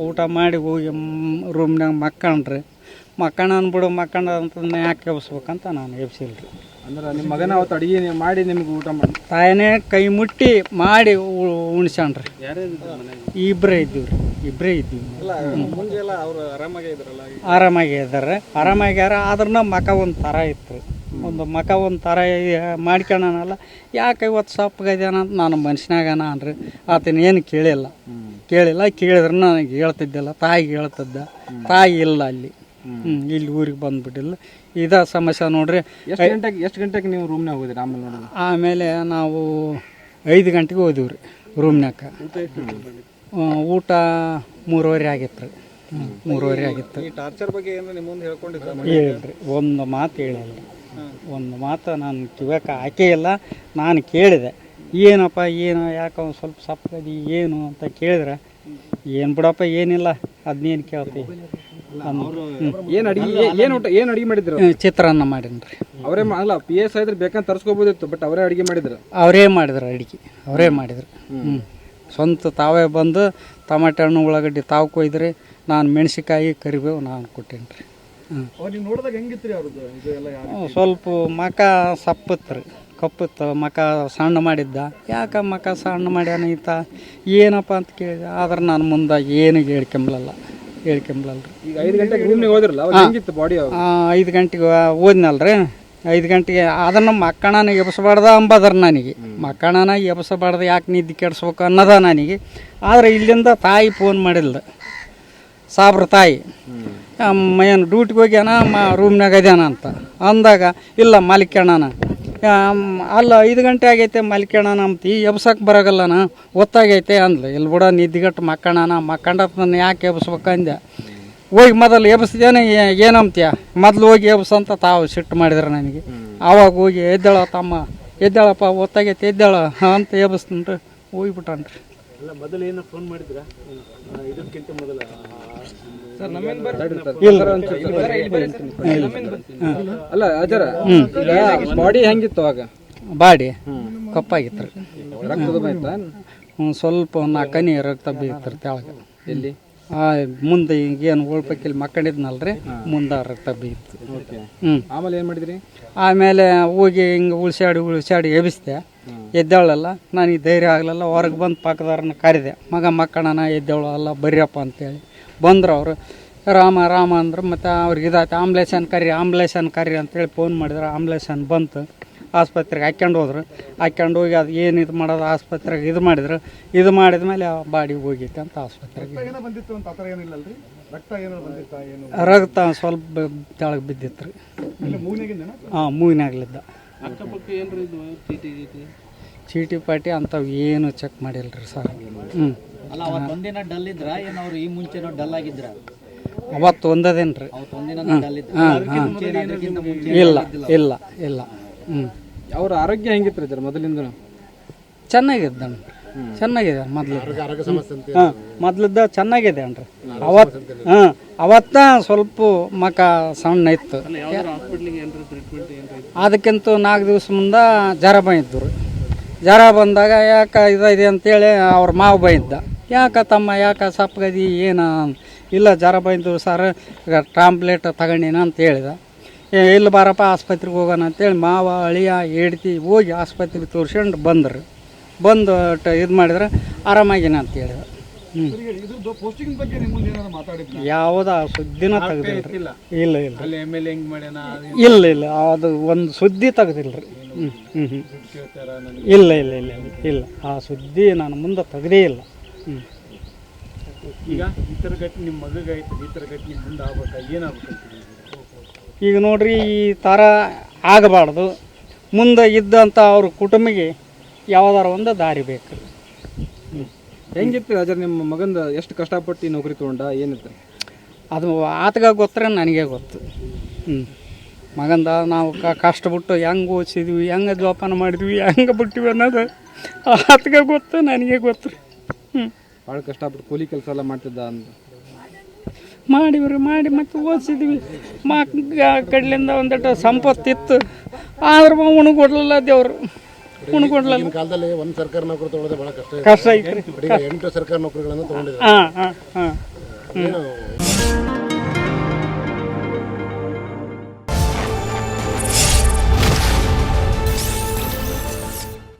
ಊಟ ಮಾಡಿ ಹೋಗಿ ರೂಮ್ನಾಗ ಮಕ್ಕಣ್ರಿ ಮಕ್ಕಣ ಅಂತಂದು ಯಾಕೆ ಎಬ್ಸ್ಬೇಕಂತ ನಾನು ಎಬ್ಸಿಲ್ರಿ. ಅಂದ್ರೆ ನಿಮ್ಮ ಮಗನ ಅವತ್ತು ಅಡುಗೆ ಮಾಡಿ ನಿಮ್ಗೆ ಊಟ ಮಾಡಿ ತಾಯನೇ ಕೈ ಮುಟ್ಟಿ ಮಾಡಿ ಉಣ್ಸ್ಯಾನ್ರಿ. ಇಬ್ಬರೇ ಇದ್ದೀವಿ. ಆರಾಮಾಗ್ಯಾರ. ಆದ್ರೂ ಮಕ ಒಂದು ಥರ ಇತ್ತು, ಮಕ ಒಂದು ಥರ ಮಾಡ್ಕೊಳನಲ್ಲ. ಯಾಕೆ ಇವತ್ತು ಸಪ್ಪಗದೇನ ಅಂತ ನಾನು ಮನುಷ್ಯನಾಗನ ಅನ್ರಿ. ಆತನ ಏನು ಕೇಳಿಲ್ಲ. ಕೇಳಿದ್ರೆ ನನಗೆ ಹೇಳ್ತಿದ್ದಿಲ್ಲ, ತಾಯಿಗೆ ಹೇಳ್ತಿದ್ದ. ತಾಯಿ ಇಲ್ಲ ಅಲ್ಲಿ, ಇಲ್ಲಿ ಊರಿಗೆ ಬಂದ್ಬಿಟ್ಟಿಲ್ಲ. ಇದ ಸಮಸ್ಯೆ ನೋಡ್ರಿ. ಎಷ್ಟು ಗಂಟೆಗೆ ನೀವು ರೂಮ್ನಾಗ ಹೋದ್ರಿ? ಆಮೇಲೆ ನಾವು 5 ಗಂಟೆಗೆ ಹೋದಿವ್ರಿ ರೂಮ್ನಾಗ. ಊಟ 3:30 ಆಗಿತ್ತು ರೀ. 3:30 ಆಗಿತ್ತು. ಟಾರ್ಚರ್ ಬಗ್ಗೆ ಹೇಳ್ರಿ, ಒಂದು ಮಾತು ಹೇಳಿಲ್ಲ. ಒಂದು ಮಾತು ನಾನು ಕಿವ್ಯಾಕ ಹಾಕೇ ಇಲ್ಲ. ನಾನು ಕೇಳಿದೆ, ಏನಪ್ಪ ಏನು ಯಾಕೆ ಒಂದು ಸ್ವಲ್ಪ ಸಪ್ಪದಿ ಏನು ಅಂತ ಕೇಳಿದ್ರೆ, ಏನು ಬಿಡಪ್ಪ ಏನಿಲ್ಲ ಅದನ್ನೇನು ಕೇಳ್ತಿ. ಏನು ಅಡಿಗೆ ಮಾಡಿದ್ರು? ಚಿತ್ರಾನ್ನ ಮಾಡೀನಿ. ಅವರೇ ಅಲ್ಲ, PS ಇದ್ರೆ ಬೇಕಂತ ತರಿಸ್ಕೋಬೋದಿತ್ತು, ಬಟ್ ಅವರೇ ಅಡಿಗೆ ಮಾಡಿದ್ರು. ಅವರೇ ಮಾಡಿದ್ರು. ಸ್ವಂತ ತಾವೇ ಬಂದು ಟಮಾಟೆ ಹಣ್ಣು ಉಳ್ಳಾಗಡ್ಡಿ ತಾವು ಕೊಯ್ದ್ರಿ. ನಾನು ಮೆಣಸಿಕಾಯಿ ಕರಿಬೇವು ನಾನು ಕೊಟ್ಟೇನಿ ರೀ. ಸ್ವಲ್ಪ ಮಕ ಸಪ್ಪತ್ರಿ, ಕಪ್ಪತ್ತು ಮಕ ಸಣ್ಣ ಮಾಡಿದ್ದ. ಯಾಕೆ ಮಕ ಸಣ್ಣ ಮಾಡ್ಯಾನ ಈತ ಏನಪ್ಪ ಅಂತ ಕೇಳಿದೆ. ಆದ್ರೆ ನಾನು ಮುಂದೆ ಏನು ಹೇಳ್ಕೊಂಬಲ್ಲ ರೀ. ಈಗ 5 ಗಂಟೆಗೆ ರೂಮ್ನಾಗ ಹೋದ್ರಲ್ಲ, ಹೆಂಗಿತ್ತು ಬಾಡಿ? 5 ಗಂಟೆಗೆ ಓದ್ನಲ್ರಿ. 5 ಗಂಟೆಗೆ ಅದನ್ನು ಮಕ್ಕಳನ ಎಬ್ಸಬಾರ್ದ ಅಂಬದ್ರ ನನಗೆ. ಮಕ್ಕಳನ ಎಬ್ಸಬಾರ್ದು, ಯಾಕೆ ನಿದ್ದೆ ಕೆಡಿಸ್ಬೇಕು ಅನ್ನೋದ ನನಗೆ. ಆದರೆ ಇಲ್ಲಿಂದ ತಾಯಿ ಫೋನ್ ಮಾಡಿಲ್ಲ, ಸಾಬ್ರ ತಾಯಿ ಏನು ಡ್ಯೂಟಿಗೆ ಹೋಗ್ಯಾನ, ರೂಮ್ನಾಗ ಅದ್ಯಾನ ಅಂತ ಅಂದಾಗ, ಇಲ್ಲ ಮಲ್ಕ್ಯಾಣನ. ಅಲ್ಲ 5 ಗಂಟೆ ಆಗೈತೆ ಮಲ್ಕ್ಯಾಣನ ಅಂತಿ, ಎಬ್ಸಕ್ಕೆ ಬರೋಗಲ್ಲನ, ಒತ್ತಾಗೈತೆ ಅಂದ್ಲು. ಇಲ್ಲಿ ಬಿಡ ನಿದ್ದಿಗಟ್ಟು ಮಕ್ಕಂಡಪ್ಪನ ಯಾಕೆ ಎಬ್ಸ್ಬೇಕು ಅಂದೆ. ಹೋಗಿ ಮೊದಲು ಎಬ್ಸ್ದೇನೆ ಏನಂತೀಯ, ಮೊದಲು ಹೋಗಿ ಎಬ್ಸಂತ ತಾವು ಸಿಟ್ಟು ಮಾಡಿದ್ರು ನನಗೆ. ಆವಾಗ ಹೋಗಿ ಎದ್ದೇಳಪ್ಪ ಒತ್ತಾಗೈತೆ ಎದ್ದೇಳ ಅಂತ ಎಬ್ಸ್ತನ್ರಿ. ಹೋಗ್ಬಿಟ್ಟನ್ರಿ. ಮೊದಲು ಏನು ಫೋನ್ ಮಾಡಿದ್ರ? ಇದಕ್ಕಿಂತ ಮೊದಲು ಅಲ್ಲ ಅಜರ ಬಾಡಿ ಹೆಂಗಿತ್ತು ಅವಾಗ? ಬಾಡಿ ಕಪ್ಪಾಗಿತ್ತು ರೀ. ಸ್ವಲ್ಪ 4 ಹನಿ ರಕ್ತ ಬೀಳ್ತಾರೆ ತೆಳಗೆ. ಎಲ್ಲಿ? ಮುಂದೆ ಏನು ಉಳ್ಪಕ್ಕಿಲ್ಲಿ ಮಕ್ಕಳಿದ್ನಲ್ರಿ, ಮುಂದೆ ರಕ್ತ ಬೀತ್ತು. ಆಮೇಲೆ ಏನು ಮಾಡಿದ್ರಿ? ಆಮೇಲೆ ಹೋಗಿ ಹಿಂಗೆ ಉಳ್ಸಾಡಿ ಎಬ್ಬಿಸ್ದೆ. ಎದ್ದೇಳಲ್ಲ. ನನಗೆ ಧೈರ್ಯ ಆಗಲಿಲ್ಲ. ಹೊರಗೆ ಬಂದು ಪಕ್ಕದವ್ರನ್ನ ಕರೆದೆ, ಮಕ್ಕಳನ್ನ ಎದ್ದೇಳು ಅಲ್ಲ ಬರ್ರಿಯಪ್ಪ ಅಂತೇಳಿ. ಬಂದ್ರು ಅವರು. ರಾಮ ಅಂದ್ರೆ ಮತ್ತು ಅವ್ರಿಗೆ ಇದಾಯ್ತು, ಆಂಬ್ಲೇಷನ್ ಕರಿ ಅಂತೇಳಿ ಫೋನ್ ಮಾಡಿದ್ರು. ಆಂಬ್ಲೇಷನ್ ಬಂತು. ಆಸ್ಪತ್ರೆಗೆ ಹಾಕ್ಯಂಡು ಹೋಗಿ ಅದು ಏನು ಇದು ಮಾಡೋದು ಆಸ್ಪತ್ರೆಗೆ ಇದು ಮಾಡಿದ್ರು. ಇದು ಮಾಡಿದ ಮೇಲೆ ಬಾಡಿ ಹೋಗಿತ್ತು ಅಂತ ಆಸ್ಪತ್ರೆಗೆ. ರಕ್ತ ಸ್ವಲ್ಪ ತೆಳಗೆ ಬಿದ್ದಿತ್ತು ರೀ. ಮೂಗಿನಾಗ್ಲಿದ್ದ. ಚೀಟಿ ಪಾಟಿ ಅಂಥವು ಏನು ಚೆಕ್ ಮಾಡಿಲ್ರಿ ಸರ್. ಅವತ್ತು ಒಂದೇನ್ರಿ. ಇಲ್ಲ. ಅವ್ರ ಆರೋಗ್ಯ ಹೆಂಗಿತ್ತು ಸರ್ ಮೊದಲಿಂದ? ಚೆನ್ನಾಗಿದೆ ಮೊದಲಿದ್ದ ಚೆನ್ನಾಗಿದೆ ಅನ್ರಿ. ಅವತ್ತ ಸ್ವಲ್ಪ ಮಕ ಸಣ್ಣ ಇತ್ತು. ಅದಕ್ಕಿಂತ 4 ದಿವಸ ಮುಂದೆ ಜ್ವರ ಬಂದಿದ್ರು. ಜ್ವರ ಬಂದಾಗ ಯಾಕೆ ಇದೆ ಅಂತೇಳಿ ಅವ್ರ ಮಾವು ಬೈದ್ದ. ಯಾಕೆ ಸಪ್ಪಗದಿ ಏನು? ಇಲ್ಲ ಜ್ವರ ಬಂದು ಸರ್ ಟ್ರಾಂಪ್ಲೇಟ್ ತಗೊಂಡಿನ ಅಂತ ಹೇಳಿದ. ಇಲ್ಲಿ ಬಾರಪ್ಪ ಆಸ್ಪತ್ರೆಗೆ ಹೋಗೋಣ ಅಂತೇಳಿ ಮಾವ ಅಳಿಯ ಹೆಡ್ತಿ ಹೋಗಿ ಆಸ್ಪತ್ರೆಗೆ ತೋರಿಸ್ಕೊಂಡು ಬಂದು ಇದು ಮಾಡಿದ್ರೆ ಆರಾಮಾಗಿನ ಅಂತ ಹೇಳಿದ. ಯಾವುದ ಸುದ್ದಿನ ತೆಗ್ದಿಲ್ರಿ. ಇಲ್ಲ ಅದು ಒಂದು ಸುದ್ದಿ ತೆಗ್ದಿಲ್ರಿ. ಇಲ್ಲ ಆ ಸುದ್ದಿ ನಾನು ಮುಂದೆ ತೆಗ್ದೇ ಇಲ್ಲ. ಈಗ ಈ ಥರ ಘಟನೆ ನಿಮ್ಮ ಮಗಗಾಯ್ತು, ಈ ಥರ ಘಟನೆ ಮುಂದೆ ಆಗ್ಬೇಕು, ಏನಾಗ್ಬೇಕು? ಈಗ ನೋಡ್ರಿ, ಈ ಥರ ಆಗಬಾರ್ದು. ಮುಂದೆ ಇದ್ದಂಥ ಅವ್ರ ಕುಟುಂಬಿಗೆ ಯಾವುದಾರ ಒಂದು ದಾರಿ ಬೇಕು. ಹೆಂಗಿತ್ತು ಅಜರ್ ನಿಮ್ಮ ಮಗಂದು? ಎಷ್ಟು ಕಷ್ಟಪಟ್ಟು ನೌಕರಿ ತೊಗೊಂಡ, ಏನಿತ್ತು ಅದು ಆತಗ ಗೊತ್ತರೆ ನನಗೆ ಗೊತ್ತು. ಮಗಂದ ನಾವು ಕಷ್ಟಪಟ್ಟು ಹೆಂಗೆ ಓದಿಸಿದ್ವಿ, ಹೆಂಗೆ ಜೋಪಾನ ಮಾಡಿದ್ವಿ, ಹೆಂಗೆ ಬಿಟ್ಟಿವಿ ಅನ್ನೋದು ಆತಗ ಗೊತ್ತು, ನನಗೆ ಗೊತ್ತು ರೀ. ಭಾಳ ಕಷ್ಟಪಟ್ಟು ಕೂಲಿ ಕೆಲಸ ಎಲ್ಲ ಮಾಡ್ತಿದ್ದ ಅಂತ ಮಾಡಿ ಮತ್ತು ಓದಿಸಿದ್ವಿ. ಕಡ್ಲಿಂದ ಒಂದಷ್ಟು ಸಂಪತ್ತಿತ್ತು, ಆದ್ರೆ ಉಣಗೊಡ್ಲಿಲ್ಲ ದೇವರು. ಉಣ್ಕೊಡ್ಲ ಈಗಿನ ಕಾಲದಲ್ಲಿ ಒಂದು ಸರ್ಕಾರ ನೌಕರಿ ತಗೊಳ್ಳೋದು ಬಹಳ ಕಷ್ಟ ಇದೆ. ಕಷ್ಟ ಐತ್ರಿ. ಬಟ್ ಈಗ 8 ಸರ್ಕಾರ ನೌಕರಿಗಳನ್ನು ತಗೊಂಡಿದ್ದಾರೆ. ಹಾಂ ಹಾಂ ಹಾಂ ಏನು